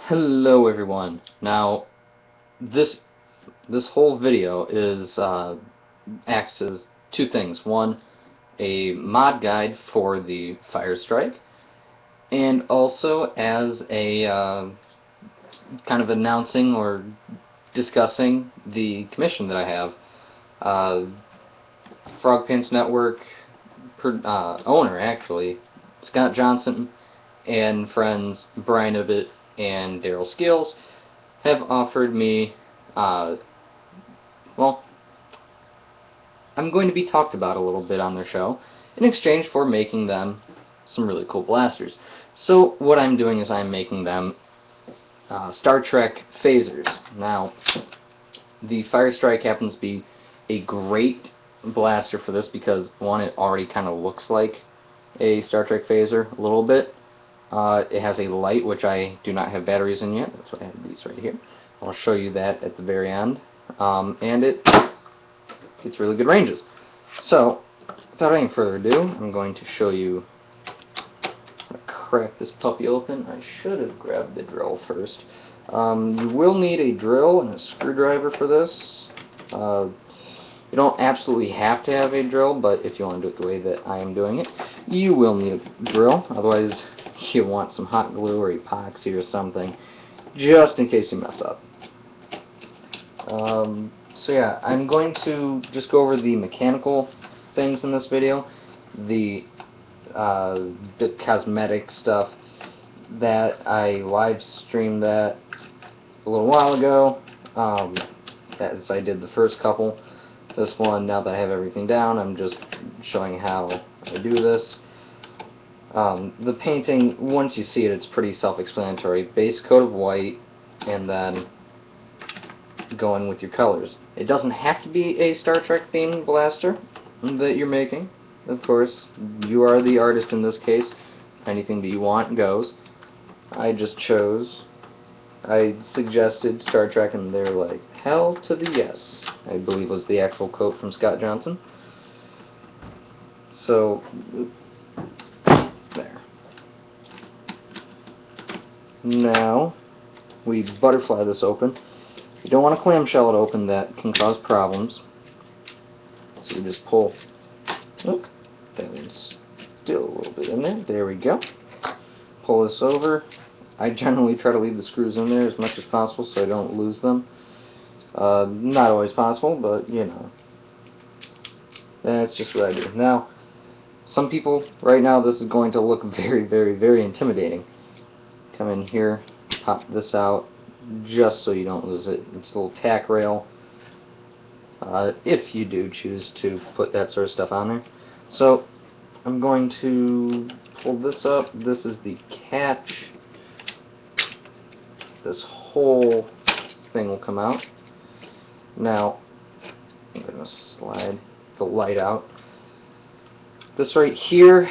Hello everyone. Now this whole video is acts as two things. One, a mod guide for the Firestrike, and also as a kind of announcing or discussing the commission that I have. FrogPants Network owner, actually, Scott Johnson, and friends Brian Ibbett and Darrell Skills have offered me, well, I'm going to be talked about a little bit on their show in exchange for making them some really cool blasters. So what I'm doing is I'm making them Star Trek phasers. Now, the Firestrike happens to be a great blaster for this because, one, it already kind of looks like a Star Trek phaser a little bit. It has a light, which I do not have batteries in yet. That's why I have these right here. I'll show you that at the very end. And it gets really good ranges. So, without any further ado, I'm going to show you how to crack this puppy open. I should have grabbed the drill first. You will need a drill and a screwdriver for this. You don't absolutely have to have a drill, but if you want to do it the way that I am doing it, you will need a drill. Otherwise, you want some hot glue or epoxy or something, just in case you mess up. So yeah, I'm going to just go over the mechanical things in this video, the cosmetic stuff that I live streamed that a little while ago, as I did the first couple. This one, now that I have everything down, I'm just showing how I do this. The painting, once you see it, it's pretty self-explanatory. Base coat of white, and then go in with your colors. It doesn't have to be a Star Trek themed blaster that you're making. Of course, you are the artist in this case. Anything that you want goes. I suggested Star Trek, and they're like, hell to the yes, I believe was the actual quote from Scott Johnson. So, there. Now, we butterfly this open. You don't want to clamshell it open, that can cause problems. So you just pull. Look, that one's still a little bit in there. There we go. Pull this over. I generally try to leave the screws in there as much as possible so I don't lose them. Not always possible, but you know. That's just what I do. Now, some people, right now, this is going to look very, very, very intimidating. Come in here, pop this out, just so you don't lose it. It's a little tack rail, if you do choose to put that sort of stuff on there. So, I'm going to pull this up. This is the catch. This whole thing will come out. Now, I'm going to slide the light out. This right here,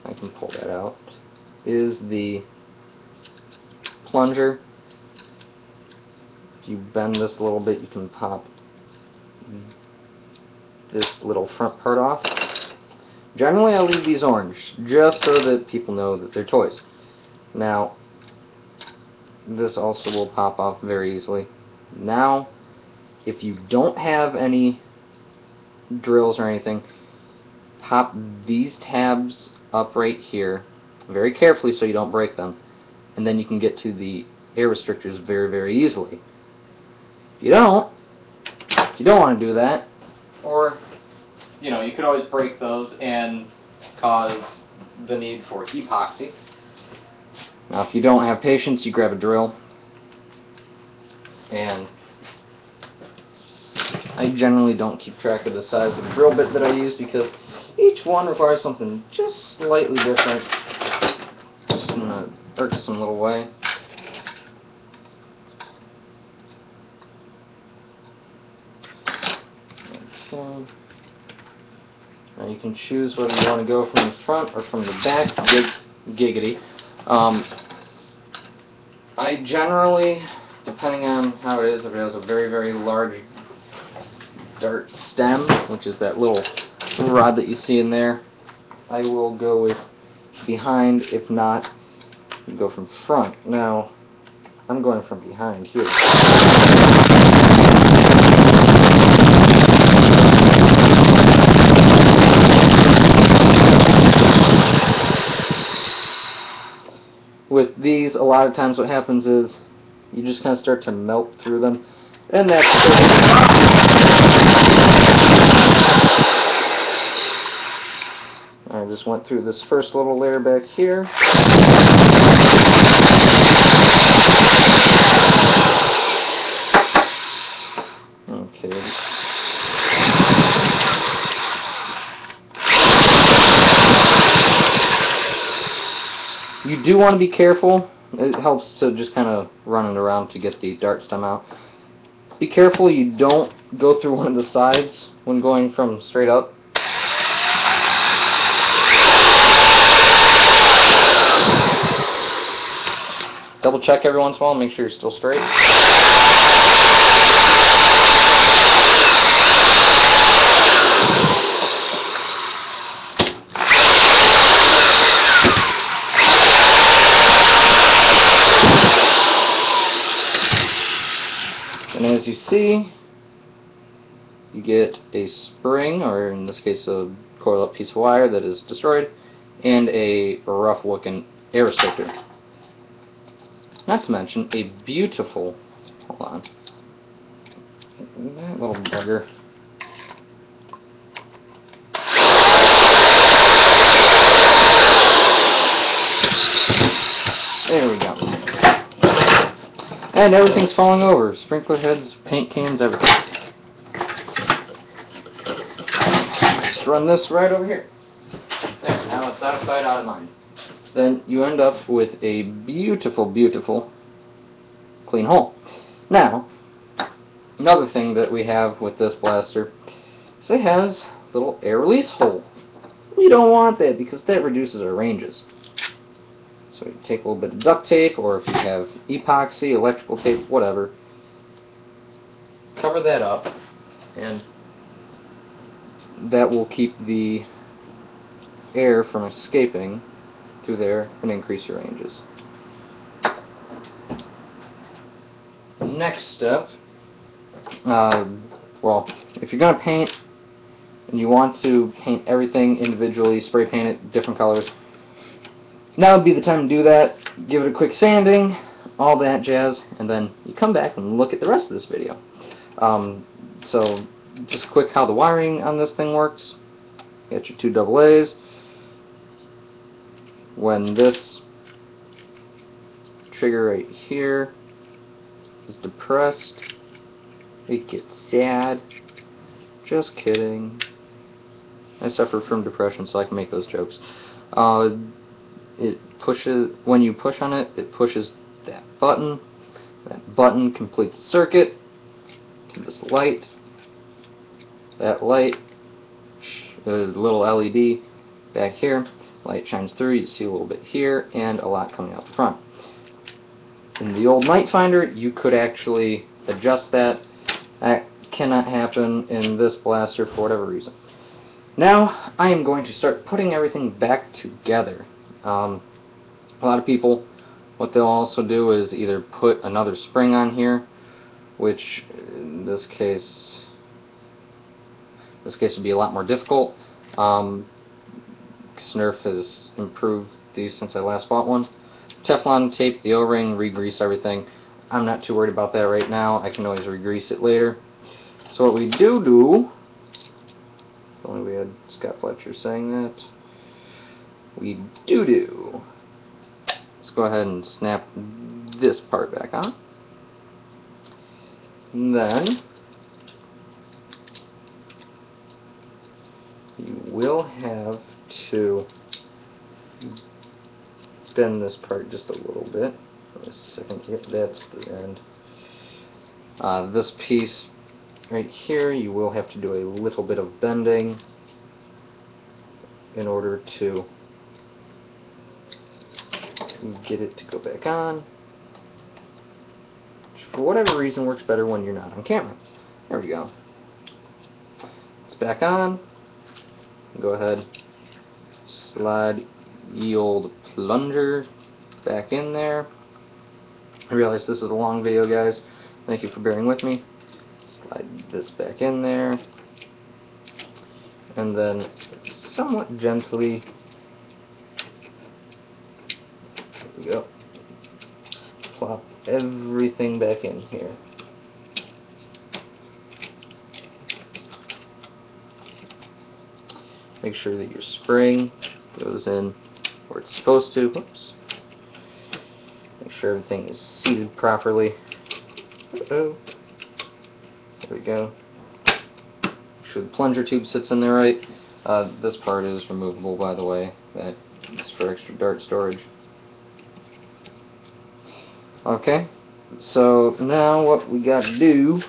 I can pull that out, is the plunger. If you bend this a little bit, you can pop this little front part off. Generally, I leave these orange, just so that people know that they're toys. Now, this also will pop off very easily. Now, if you don't have any drills or anything, pop these tabs up right here very carefully so you don't break them, and then you can get to the air restrictors very, very easily. If you don't want to do that, or you know, you could always break those and cause the need for epoxy. Now, if you don't have patience, you grab a drill, and I generally don't keep track of the size of the drill bit that I use because each one requires something just slightly different, just in a irksome little way. Okay. Now you can choose whether you want to go from the front or from the back. Giggity. I generally, depending on how it is, if it has a very, very large dart stem, which is that little rod that you see in there, I will go with behind. If not, You go from front. Now, I'm going from behind here. With these, a lot of times what happens is you just kind of start to melt through them, and that's I just went through this first little layer back here. Okay. You do want to be careful. It helps to just kind of run it around to get the dart stem out. Be careful you don't go through one of the sides when going from straight up. Double check every once in a while, make sure you're still straight. And as you see, you get a spring, or in this case a coiled up piece of wire that is destroyed, and a rough looking air filter. Not to mention a beautiful, hold on, that little bugger. There we go. And everything's falling over. Sprinkler heads, paint cans, everything. Just run this right over here. There, now it's out of sight, out of mind. Then you end up with a beautiful, beautiful clean hole. Now, another thing that we have with this blaster is it has a little air release hole. We don't want that because that reduces our ranges. So you take a little bit of duct tape, or if you have epoxy, electrical tape, whatever, cover that up, and that will keep the air from escaping through there and increase your ranges. Next step, well, if you're going to paint and you want to paint everything individually, spray paint it different colors, now would be the time to do that. Give it a quick sanding, all that jazz, and then you come back and look at the rest of this video. So, just quick how the wiring on this thing works. You got your two AA's. When this trigger right here is depressed, it gets sad. Just kidding. I suffer from depression, so I can make those jokes. It pushes, when you push on it, it pushes that button. That button completes the circuit to this light. That light is a little LED back here. Light shines through, you see a little bit here, and a lot coming out the front. In the old night finder, you could actually adjust that. That cannot happen in this blaster for whatever reason. Now, I am going to start putting everything back together. A lot of people, what they'll also do is either put another spring on here, which in this case would be a lot more difficult. Nerf has improved these since I last bought one. Teflon tape the O-ring, re-grease everything. I'm not too worried about that right now. I can always re-grease it later. So what we do, if only we had Scott Fletcher saying that, we do. Let's go ahead and snap this part back on. And then you will have to bend this part just a little bit. Wait a second, yep, that's the end. This piece right here, you will have to do a little bit of bending in order to get it to go back on, which for whatever reason works better when you're not on camera. There we go. It's back on. Go ahead, slide ye old plunger back in there. I realize this is a long video, guys. Thank you for bearing with me. Slide this back in there. And then somewhat gently, there we go, plop everything back in here. Make sure that your spring goes in where it's supposed to. Oops. Make sure everything is seated properly. Uh-oh. There we go. Make sure the plunger tube sits in there right. This part is removable, by the way. That is for extra dart storage. Okay, so now what we got to do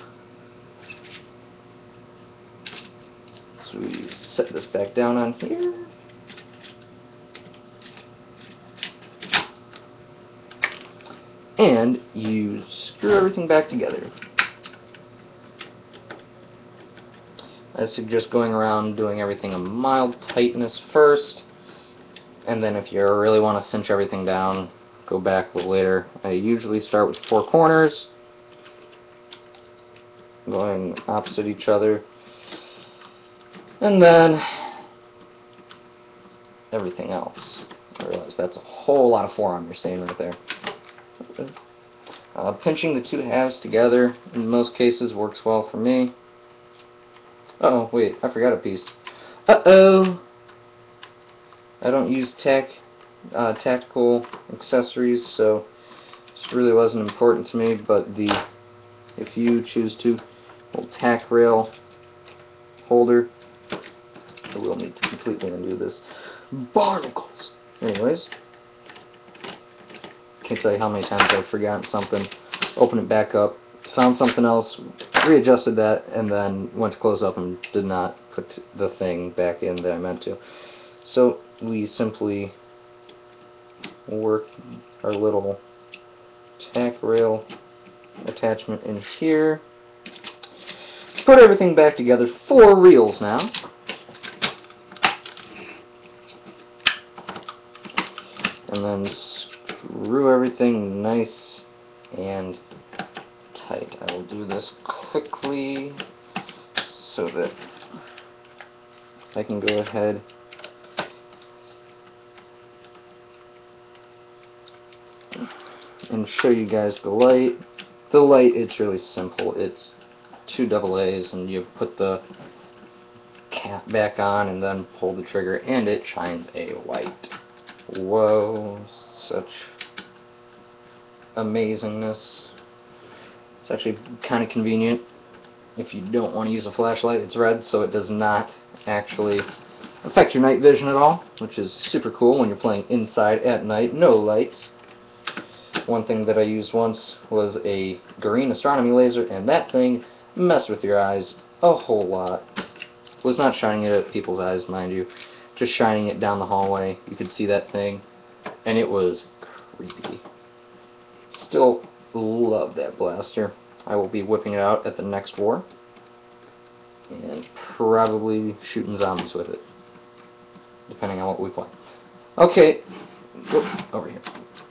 is we set this back down on here. And you screw everything back together. I suggest going around doing everything a mild tightness first, and then if you really want to cinch everything down, go back a little later. I usually start with 4 corners, going opposite each other, and then everything else. I realize that's a whole lot of forearm you're seeing right there. Pinching the 2 halves together in most cases works well for me. Uh-oh, wait, I forgot a piece. Uh-oh! I don't use tactical accessories, so this really wasn't important to me, but if you choose to, little tack rail holder, I will need to completely undo this. Barnacles! Anyways, can't tell you how many times I've forgotten something, open it back up, found something else, readjusted that, and then went to close up and did not put the thing back in that I meant to. So we simply work our little tack rail attachment in here. Put everything back together for reals now. And then screw everything nice and tight. I will do this quickly so that I can go ahead and show you guys the light. The light, it's really simple. It's 2 AA's and you put the cap back on and then pull the trigger and it shines a light. Whoa, such amazingness. It's actually kind of convenient if you don't want to use a flashlight. It's red, so it does not actually affect your night vision at all, which is super cool when you're playing inside at night, no lights. One thing that I used once was a green astronomy laser, and that thing messed with your eyes a whole lot. Was not shining it at people's eyes, mind you, just shining it down the hallway. You could see that thing, and it was creepy. Still love that blaster. I will be whipping it out at the next war, and probably shooting zombies with it, depending on what we play. Okay, over here.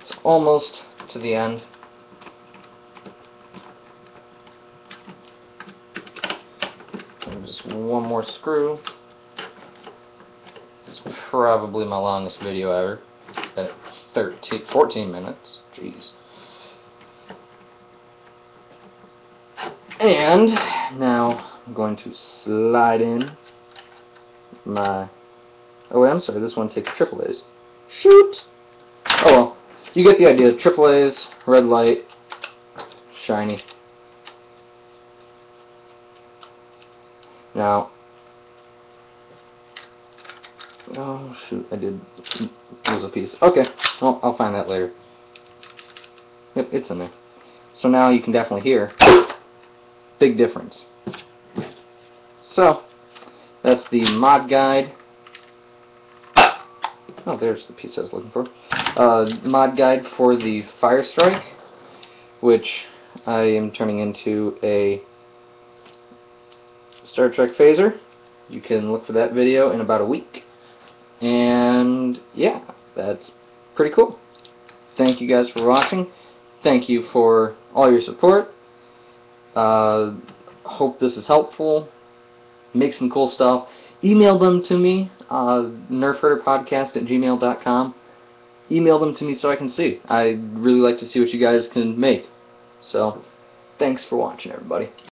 It's almost to the end. And just one more screw. This is probably my longest video ever, at 14 minutes. Jeez. And now I'm going to slide in my... Oh wait, I'm sorry, this one takes AAA's. Shoot! Oh well, you get the idea. AAA's, red light, shiny. Now, oh shoot, I did lose a piece. Okay, well, I'll find that later. Yep, it's in there. So now you can definitely hear. Big difference. So, that's the mod guide. Oh, there's the piece I was looking for. Mod guide for the Firestrike, which I am turning into a Star Trek phaser. You can look for that video in about a week. And yeah, that's pretty cool. thank you guys for watching. Thank you for all your support. Hope this is helpful. Make some cool stuff. Email them to me, nerfherderpodcast@gmail.com. Email them to me so I can see. I'd really like to see what you guys can make. So, thanks for watching, everybody.